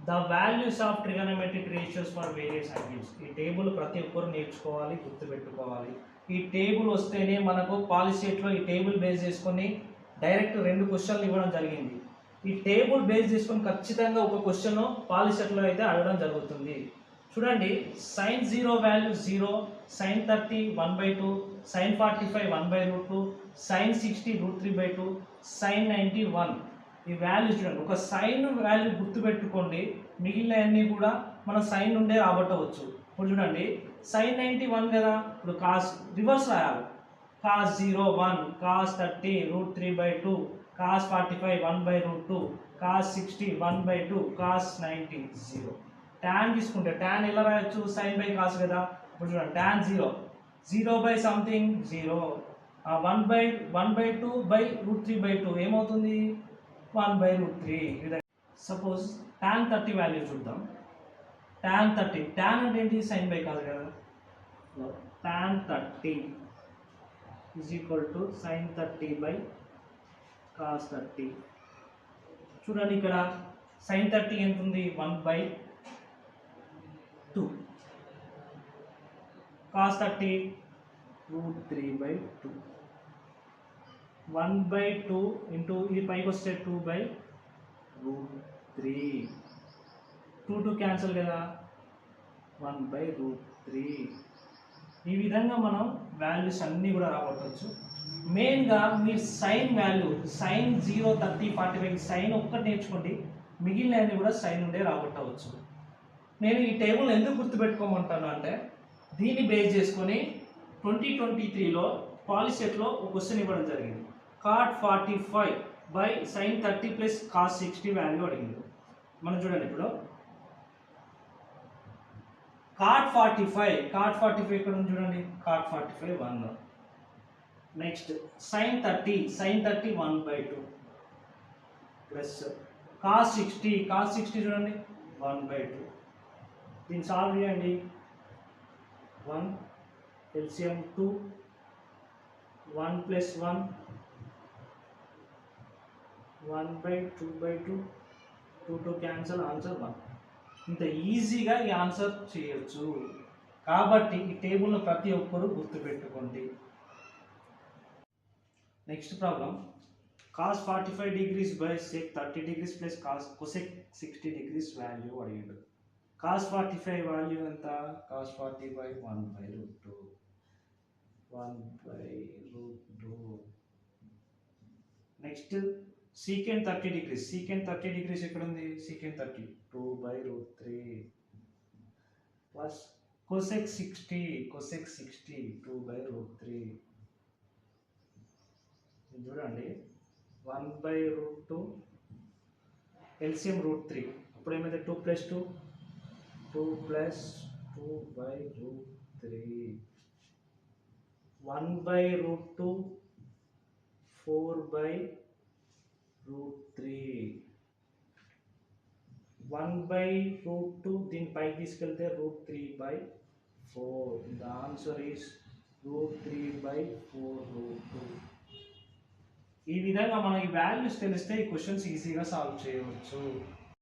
The values of trigonometric ratios for various angles. ఈ table ప్రతి ఒక్కరు నేర్చుకోవాలి, గుర్తుపెట్టుకోవాలి. ఈ టేబుల్ వస్తేనే మనకు పాలిసెట్లో ఈ టేబుల్ బేస్ చేసుకొని డైరెక్ట్ 2 క్వశ్చన్లు ఇవ్వడం జరిగింది. ఈ టేబుల్ బేస్ చేసుకొని ఖచ్చితంగా ఒక క్వశ్చన్ పాలిసెట్లో అయితే అడగడం జరుగుతుంది. చూడండి, sin 0 value 0, sin 30 1/2, sin 45 1/2, sin 60 √3/2, sin 90 1. ఈ వాల్యూ చూడండి, ఒక సైన్ వాల్యూ గుర్తుపెట్టుకోండి, మిగిలినవన్నీ కూడా మన సైన్ నుండే రాబట్టవచ్చు. ఇప్పుడు చూడండి, sin 90 1 కదా, ఇప్పుడు కాస్ రివర్స్ రాయాలి. cos 0 1, cos 30 √3/2, cos 45 1/2, cos 60 1/2, cos 90 0. tan తీసుకుంటే tan ఎలా రాయొచ్చు, sin బై cos కదా. ఇప్పుడు చూడండి, tan 0 బై సంథింగ్ 0, 1/2 బై √3/2 ఏమవుతుంది, 1/√3. సపోజ్ tan 30 వాల్యూ చూద్దాం. tan 30 tan అంటే ఏంటి, sin బై cos కదా. tan 30 is equal to sin 30 by cos 30. చూడండి, ఇక్కడ sin 30 ఎంత ఉంది, 1/2, cos 30 √3/2, 1/2 ఇంటూ ఇది పైకి వస్తే 2/√3, 2 క్యాన్సిల్ కదా, 1/√3. ఈ విధంగా మనం వాల్యూస్ అన్నీ కూడా రాబట్టవచ్చు. మెయిన్గా మీరు సైన్ వాల్యూ, sin 0 30 45 సైన్ ఒక్కటి నేర్చుకోండి, మిగిలినవన్నీ కూడా సైన్ ఉండే రాబట్టవచ్చు. నేను ఈ టేబుల్ ఎందుకు గుర్తుపెట్టుకోమంటాను అంటే, దీన్ని బేస్ చేసుకొని 2023లో పాలిసెట్లో ఒక క్వశ్చన్ ఇవ్వడం జరిగింది. cot 45 by sin 30 plus cos 60 value అడిగింది. మనం చూడండి, ఇప్పుడు cot 45 ఇక్కడ ఉంది చూడండి, cot 45 1. Next sin 30 1/2 plus cos 60 చూడండి 1/2. దీన్ని సాల్వ్ చేయండి. 1 LCM 2, 1 + 1, 1/2/2, 2 క్యాన్సల్, ఆన్సర్ 1. ఇంత ఈజీగా ఈ ఆన్సర్ చేయొచ్చు. కాబట్టి ఈ టేబుల్ను ప్రతి ఒక్కరూ గుర్తుపెట్టుకోండి. Next problem, cos 45 degrees by sec 30 degrees plus cosec 60 degrees value అడిగాడు. cos 45 వాల్యూ ఎంత, cos 45 1/√2. నెక్స్ట్ secant 30 degrees ఎక్కడ ఉంది, secant 30 2/√3 ప్లస్ cosec 60 2/√3. చూడండి, 1/√2 LCM √3, అప్పుడు ఏమైతే 2 + 2 2/√3, 1/√2 4/√3, 1/√2 దీని పైకి తీసుకెళ్తే √3/4. The answer is √3/4√2. ఈ విధంగా మనం ఈ వాల్యూస్ తెలిస్తే ఈ క్వశ్చన్స్ ఈజీగా సాల్వ్ చేయవచ్చు.